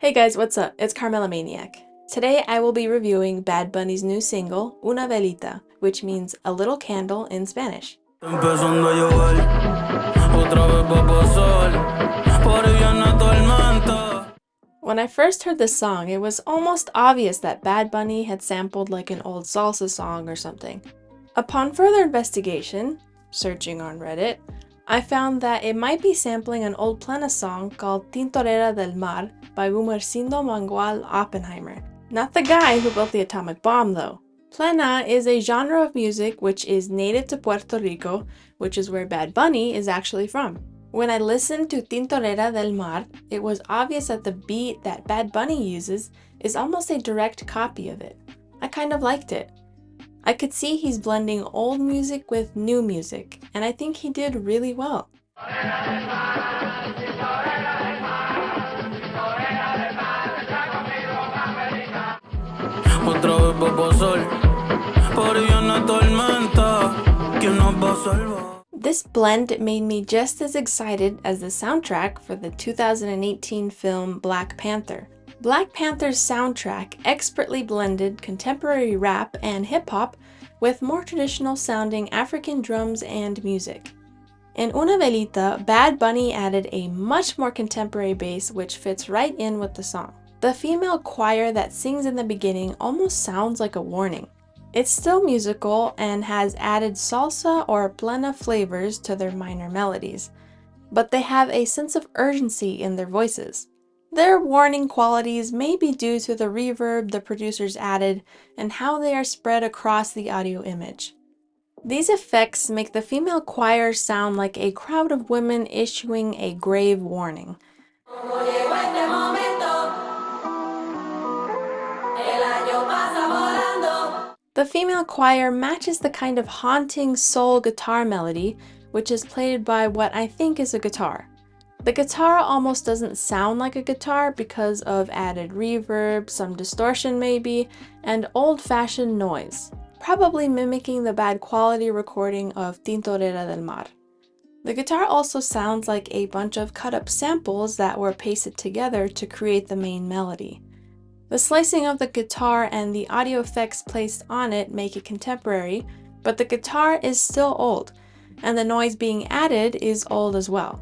Hey guys, what's up? It's Carmela Maniac. Today I will be reviewing Bad Bunny's new single, Una Velita, which means a little candle in Spanish. When I first heard this song, it was almost obvious that Bad Bunny had sampled like an old salsa song or something. Upon further investigation, searching on Reddit, I found that it might be sampling an old Plena song called Tintorera del Mar by Gumersindo Mangual Oppenheimer. Not the guy who built the atomic bomb though. Plena is a genre of music which is native to Puerto Rico, which is where Bad Bunny is actually from. When I listened to Tintorera del Mar, it was obvious that the beat that Bad Bunny uses is almost a direct copy of it. I kind of liked it. I could see he's blending old music with new music, and I think he did really well. This blend made me just as excited as the soundtrack for the 2018 film Black Panther. Black Panther's soundtrack expertly blended contemporary rap and hip-hop with more traditional sounding African drums and music. In Una Velita, Bad Bunny added a much more contemporary bass which fits right in with the song. The female choir that sings in the beginning almost sounds like a warning. It's still musical and has added salsa or plena flavors to their minor melodies, but they have a sense of urgency in their voices. Their warning qualities may be due to the reverb the producers added and how they are spread across the audio image. These effects make the female choir sound like a crowd of women issuing a grave warning. The female choir matches the kind of haunting soul guitar melody, which is played by what I think is a guitar. The guitar almost doesn't sound like a guitar because of added reverb, some distortion maybe, and old-fashioned noise, probably mimicking the bad quality recording of Tintorera del Mar. The guitar also sounds like a bunch of cut-up samples that were pasted together to create the main melody. The slicing of the guitar and the audio effects placed on it make it contemporary, but the guitar is still old, and the noise being added is old as well.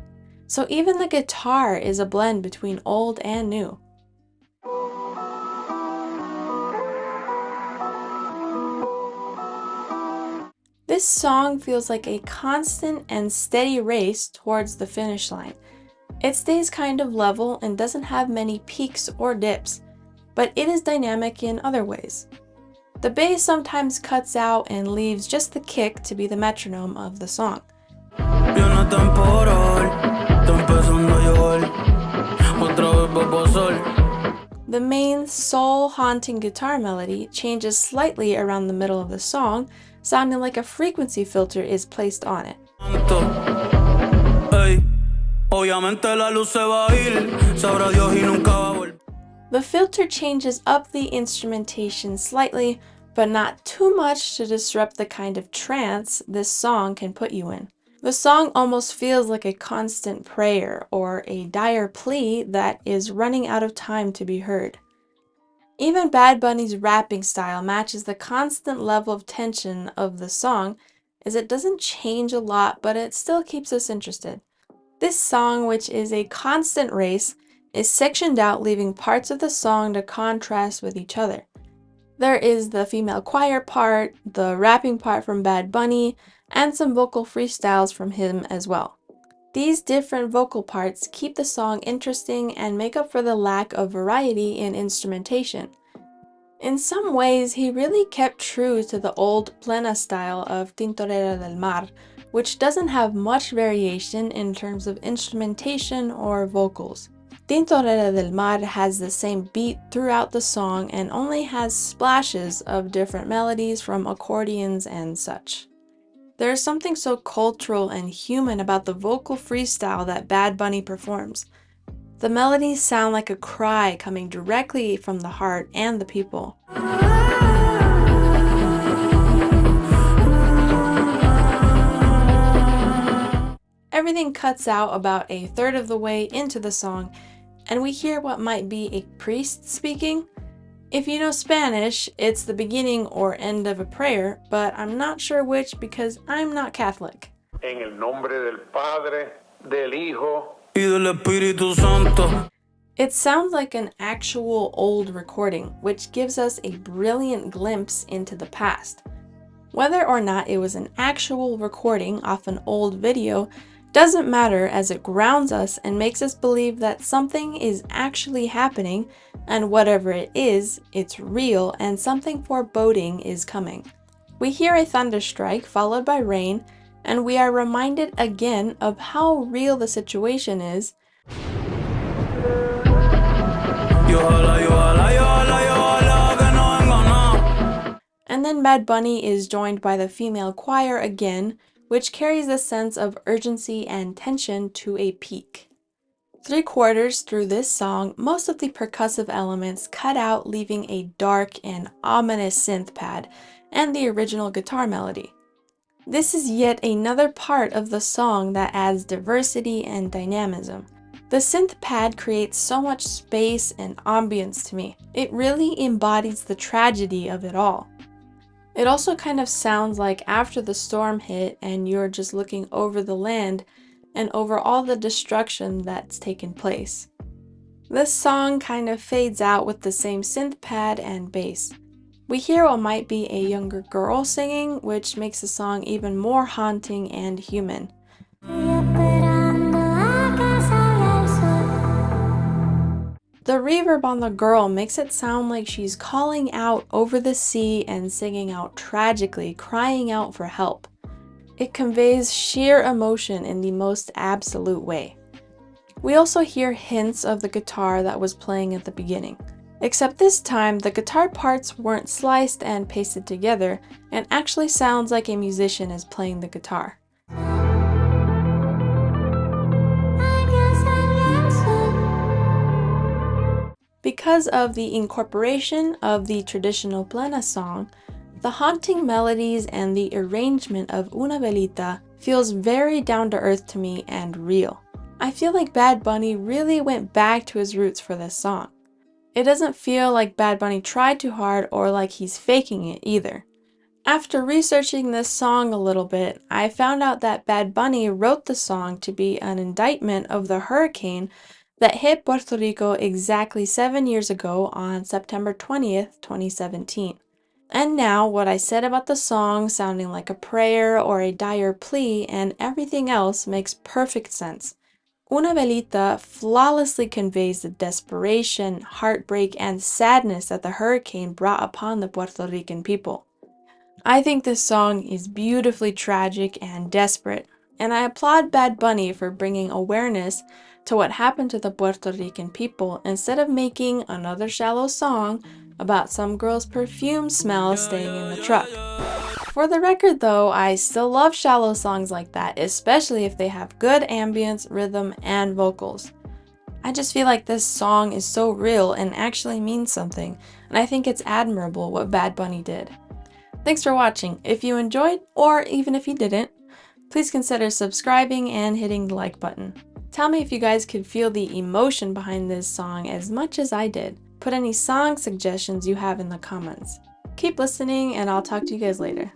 So even the guitar is a blend between old and new. This song feels like a constant and steady race towards the finish line. It stays kind of level and doesn't have many peaks or dips, but it is dynamic in other ways. The bass sometimes cuts out and leaves just the kick to be the metronome of the song. The main soul-haunting guitar melody changes slightly around the middle of the song, sounding like a frequency filter is placed on it. The filter changes up the instrumentation slightly, but not too much to disrupt the kind of trance this song can put you in. The song almost feels like a constant prayer or a dire plea that is running out of time to be heard. Even Bad Bunny's rapping style matches the constant level of tension of the song, as it doesn't change a lot, but it still keeps us interested. This song, which is a constant race, is sectioned out, leaving parts of the song to contrast with each other. There is the female choir part, the rapping part from Bad Bunny, and some vocal freestyles from him as well. These different vocal parts keep the song interesting and make up for the lack of variety in instrumentation. In some ways, he really kept true to the old plena style of Tintorera del Mar, which doesn't have much variation in terms of instrumentation or vocals. Tintorera del Mar has the same beat throughout the song and only has splashes of different melodies from accordions and such. There is something so cultural and human about the vocal freestyle that Bad Bunny performs. The melodies sound like a cry coming directly from the heart and the people. Everything cuts out about a third of the way into the song, and we hear what might be a priest speaking. If you know Spanish, it's the beginning or end of a prayer, but I'm not sure which because I'm not Catholic. En el nombre del Padre, del Hijo, y del Espíritu Santo. It sounds like an actual old recording, which gives us a brilliant glimpse into the past. Whether or not it was an actual recording off an old video doesn't matter, as it grounds us and makes us believe that something is actually happening, and whatever it is, it's real and something foreboding is coming. We hear a thunderstrike followed by rain, and we are reminded again of how real the situation is. And then Bad Bunny is joined by the female choir again, which carries a sense of urgency and tension to a peak. 3/4 through this song, most of the percussive elements cut out, leaving a dark and ominous synth pad and the original guitar melody. This is yet another part of the song that adds diversity and dynamism. The synth pad creates so much space and ambience to me. It really embodies the tragedy of it all. It also kind of sounds like after the storm hit and you're just looking over the land and over all the destruction that's taken place. This song kind of fades out with the same synth pad and bass. We hear what might be a younger girl singing, which makes the song even more haunting and human. The reverb on the girl makes it sound like she's calling out over the sea and singing out tragically, crying out for help. It conveys sheer emotion in the most absolute way. We also hear hints of the guitar that was playing at the beginning. Except this time, the guitar parts weren't sliced and pasted together, and actually sounds like a musician is playing the guitar. Because of the incorporation of the traditional plena song, the haunting melodies and the arrangement of Una Velita feels very down to earth to me and real. I feel like Bad Bunny really went back to his roots for this song. It doesn't feel like Bad Bunny tried too hard or like he's faking it either. After researching this song a little bit, I found out that Bad Bunny wrote the song to be an indictment of the hurricane that hit Puerto Rico exactly 7 years ago on September 20th, 2017. And now, what I said about the song sounding like a prayer or a dire plea and everything else makes perfect sense. Una Velita flawlessly conveys the desperation, heartbreak, and sadness that the hurricane brought upon the Puerto Rican people. I think this song is beautifully tragic and desperate, and I applaud Bad Bunny for bringing awareness to what happened to the Puerto Rican people instead of making another shallow song about some girl's perfume smell staying in the truck. For the record though, I still love shallow songs like that, especially if they have good ambience, rhythm, and vocals. I just feel like this song is so real and actually means something, and I think it's admirable what Bad Bunny did. Thanks for watching. If you enjoyed, or even if you didn't, please consider subscribing and hitting the like button. Tell me if you guys could feel the emotion behind this song as much as I did. Put any song suggestions you have in the comments. Keep listening, and I'll talk to you guys later.